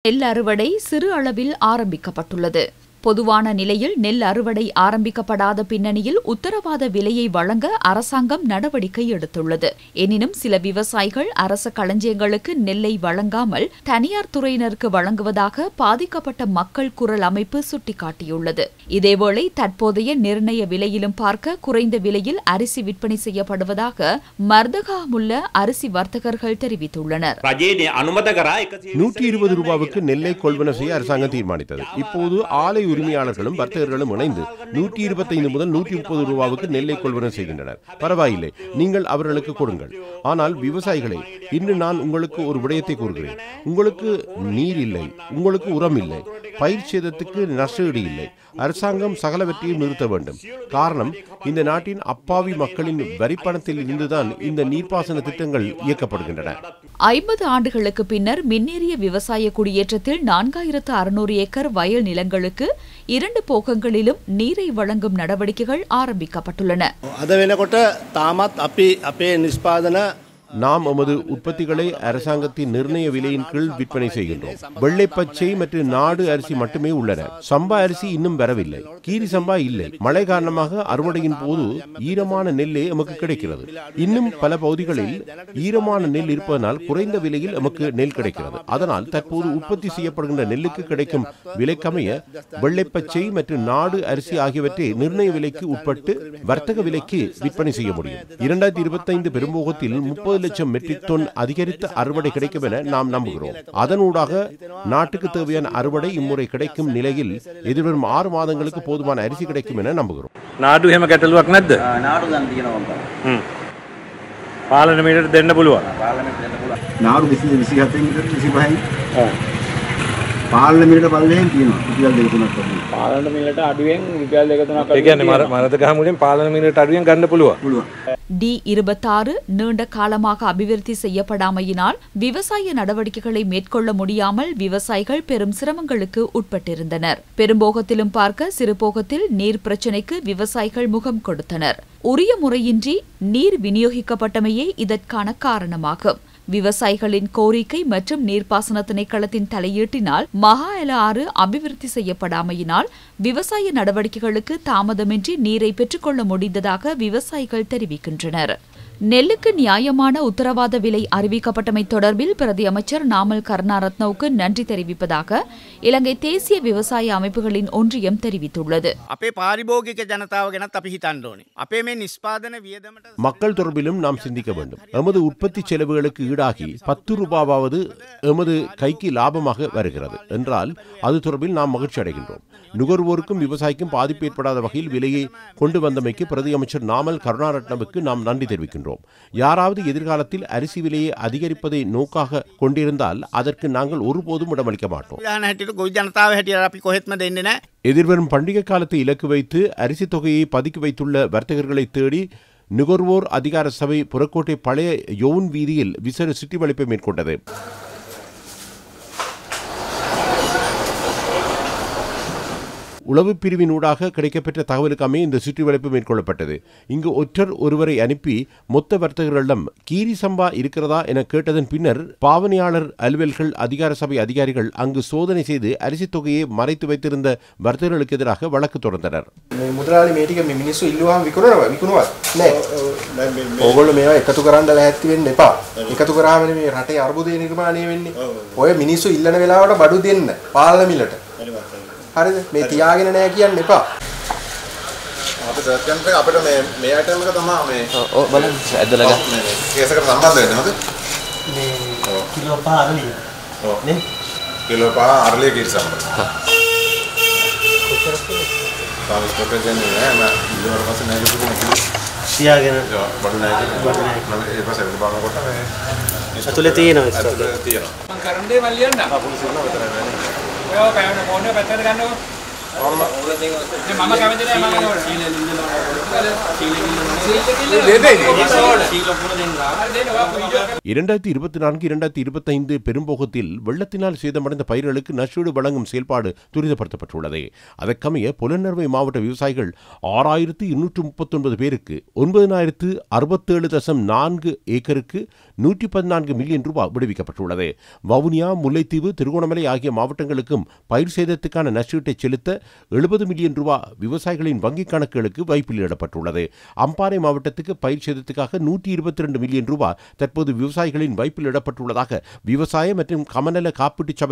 நெல் அறுவடை சிறு அளவில் ஆரம்பிக்கப்பட்டுள்ளது. பொதுவான நிலையில் நெல் அறுவடை ஆரம்பிக்கப்படாத பின்னணியில் உத்தரவாத விலையை வழங்க அரசாங்கம் நடவடிக்கை எடுத்துள்ளது. எனினும் சில விவசாயிகள் அரச களஞ்சியங்களுக்கு நெல்லை வழங்காமல் தனியார் துறையினருக்கு வழங்குவதாக பாதிக்கப்பட்ட மக்கள் குரல் அமைப்பு சுட்டிக்காட்டியுள்ளது. இதேவேளை தற்போதைய நிர்ணய விலையிலும் பார்க்க குறைந்த விலையில் அரிசி விற்பனை செய்யப்படுவதாக மர்தகாமுள்ள அரிசி வர்த்தகர்கள் தெரிவித்துள்ளனர். 120 ரூபாவுக்கு நெல்லை கொள்வன செய்ய அரசாங்கம் தீர்மானித்தது. இப்போது ஆலை உரிமையாளர்களும் வர்த்தகர்களும் இணைந்து 125 முதல் 130 ரூபாவுக்கு நெல்லை கொள்வன செய்கின்றனர். பரவாயில்லை, நீங்கள் அவர்களுக்கு கொடுங்கள். ஆனால் விவசாயிகளே, இன்று நான் உங்களுக்கு ஒரு விடயத்தை கூறுகிறேன். உங்களுக்கு நீர் இல்லை, உங்களுக்கு உரம் இல்லை, பயிர் சேதத்துக்கு நஷ்டஈடு இல்லை. அரசாங்கம் சகலவற்றையும் நிறுத்த வேண்டும். காரணம், இந்த நாட்டின் அப்பாவி மக்களின் வரிப்பணத்தில் இருந்துதான் இந்த நீர்ப்பாசன திட்டங்கள் இயக்கப்படுகின்றன. 50 ஆண்டுகளுக்கு பின்னர் மின்னேறிய விவசாய குடியேற்றத்தில் 4600 ஏக்கர் வயல் நிலங்களுக்கு 2 போகங்களிலும் நீரை வழங்கும் நடவடிக்கைகள் ஆரம்பிக்கப்பட்டுள்ளன. நாம் எமது உற்பத்திகளை அரசாங்கத்தின் நிர்ணய விலையின் கீழ் விற்பனை செய்கின்றோம். வெள்ளை பச்சை மற்றும் நாடு அரிசி மட்டுமே உள்ளன. சம்பா அரிசி இன்னும் வரவில்லை. கீரி சம்பா இல்லை. மழை காரணமாக அறுவடையின் போது ஈரமான நெல்லே எமக்கு கிடைக்கிறது. இன்னும் பல பகுதிகளில் ஈரமான நெல் இருப்பதனால் குறைந்த விலையில் எமக்கு நெல் கிடைக்கிறது. அதனால் தற்போது உற்பத்தி செய்யப்படுகின்ற நெல்லுக்கு கிடைக்கும் விலைக்கமைய வெள்ளை பச்சை மற்றும் நாடு அரிசி ஆகியவற்றை நிர்ணய விலைக்கு உட்பட்டு வர்த்தக விலைக்கு விற்பனை செய்ய முடியும். 2025 பெரும்போகத்தில் 30 லட்சம் மெட்ரிக் டன் அதிகரித்த அறுவடை கிடைக்கும் என நாம் நம்புகிறோம். அதனூடாக நாட்டுக்கு தேவையான அறுவடை இம்முறை கிடைக்கும் நிலையில் எதிர்வரும் 6 மாதங்களுக்கு போதுமான அரிசி கிடைக்கும் என நம்புகிறோம். நாடு එහෙම ගැටලුවක් නැද්ද? නාඩු ගන්න තියෙනවා. පාර්ලිමේන්තුවට දෙන්න පුළුවන්. පාර්ලිමේන්තුවට දෙන්න පුළුවන්. නාඩු 227 විතර 25යි. පාර්ලිමේන්තුවට පල්ලෙහෙන් තියෙනවා. රුපියල් 2-3ක් වගේ. පාර්ලිමේන්තුවට අඩුවෙන් රුපියල් 2-3ක්. ඒ කියන්නේ මරදගහ මුලින් පාර්ලිමේන්තුවට අඩුවෙන් ගන්න පුළුවන්. D26 நீண்ட காலமாக அபிவிருத்தி செய்யப்படாமையினால் விவசாய நடவடிக்கைகளை மேற்கொள்ள முடியாமல் விவசாயிகள் பெரும் சிரமங்களுக்கு உட்பட்டிருந்தனர். பெரும்போகத்திலும் பார்க்க சிறுபோகத்தில் நீர் பிரச்சினைக்கு விவசாயிகள் முகம் கொடுத்தனர். உரிய முறையின்றி நீர் விநியோகிக்கப்பட்டமையே இதற்கான காரணமாகும். விவசாயிகளின் கோரிக்கை மற்றும் நீர்ப்பாசன திணைக்களத்தின் தலையீட்டினால் மகா எல ஆறு அபிவிருத்தி செய்யப்படாமையினால் விவசாய நடவடிக்கைகளுக்கு தாமதமின்றி நீரை பெற்றுக்கொள்ள முடிந்ததாக விவசாயிகள் தெரிவிக்கின்றனர். நெல்லுக்கு நியாயமான உத்தரவாத விலை அறிவிக்கப்பட்டமை தொடர்பில் பிரதி அமைச்சர் நாமல் கருணாரத்னவுக்கு நன்றி தெரிவிப்பதாக இலங்கை தேசிய விவசாய அமைப்புகளின் ஒன்றியம் தெரிவித்துள்ளது. மக்கள் தொடர்பிலும் நாம் சிந்திக்க வேண்டும். எமது உற்பத்தி செலவுகளுக்கு ஈடாகி 10 ரூபாவது எமது கைக்கு லாபமாக வருகிறது என்றால் அது தொடர்பில் நாம் மகிழ்ச்சி அடைகின்றோம். நுகர்வோருக்கும் விவசாயிக்கும் பாதிப்பு ஏற்படாத வகையில் விலையை கொண்டு வந்தமைக்கு பிரதி அமைச்சர் நாமல் கருணாரத்னவுக்கு நாம் நன்றி தெரிவிக்கின்றோம். யாராவது எதிர்காலத்தில் அரிசி விலையை அதிகரிப்பதை நோக்காக கொண்டிருந்தால் அதற்கு நாங்கள் ஒருபோதும் இடமளிக்க மாட்டோம். எதிர்வரும் பண்டிகை காலத்தை இலக்கு வைத்து அரிசி தொகையை பதுக்கி வைத்துள்ள வர்த்தகர்களை தேடி நுகர்வோர் அதிகார சபை புறக்கோட்டை பழைய யோன் வீதியில் விசேட சுற்றி வளைப்பை மேற்கொண்டது. உளவு பிரிவினூடாக கிடைக்கப்பெற்ற தகவலுக்கு அமைய இந்த சுற்றி வளைப்பு மேற்கொள்ளப்பட்டது. இங்கு ஒருவரை அனுப்பி மொத்த வர்த்தகர்களிடம் கீரி சம்பா இருக்கிறதா என கேட்டதன் பின்னர் பாவனையாளர் அலுவல்கள் அதிகார சபை அதிகாரிகள் அங்கு சோதனை செய்து அரிசி தொகையை மறைத்து வைத்திருந்த வர்த்தகர்களுக்கு எதிராக வழக்கு தொடர்ந்தனர். හරිද මේ තියාගෙන නැහැ කියන්න එපා. අපේ සර්චන් එක අපිට මේ අයිටම් එක තමයි මේ ඔව් බලන්න ඇදලා ගන්න. කේස් එකට සම්බන්ධ වෙන්නේ හොඳ? මේ කිලෝ 5 අරලිය. ඔව් නේ? කිලෝ 5 අරලිය කීරි සම්බන්ධ. කොච්චරද? තාම කොටගෙන නෑ මම ඉවර පස්සේ නෑ කිව්වා. තියාගෙන බඩු නෑ මම ඒ පස්සේ බලන කොට මේ අතුලේ තියෙනවා අතුලේ තියෙනවා. මම කරන්නේ මල්ලියන්න. ආ පොලිසිය වුණා විතරයි නෑ. ඔය පැවන මොනේ පැත්තට ගන්නව මම කැමති නෑ මම සීලෙන් இඳලා 2024-2025 பெரும்போகத்தில் வெள்ளத்தினால் சேதமடைந்த பயிர்களுக்கு நஷ்டஈடு வழங்கும் செயல்பாடு துரிதப்படுத்தப்பட்டுள்ளது. அதற்கமைய புலனறுவை மாவட்ட விவசாயிகள் 6239 பேருக்கு 9067.4 ஏக்கருக்கு 114 மில்லியன் ரூபாய் விடுவிக்கப்பட்டுள்ளது. வவுனியா, முல்லைத்தீவு, திருகோணமலை ஆகிய மாவட்டங்களுக்கும் பயிர் சேதத்துக்கான நஷ்டீட்டை செலுத்த 70 மில்லியன் ரூபாய் விவசாயிகளின் வங்கிக் கணக்குகளுக்கு வைப்பிலிடப்பட்டுள்ளது. அம்பாறை மாவட்டத்துக்கு பயிர் சேதத்துக்காக 122 மில்லியன் ரூபாய் தற்போது விவசாயிகளின் வைப்பில் இடப்பட்டுள்ளதாக விவசாய மற்றும் கமநல காப்பீட்டு சபை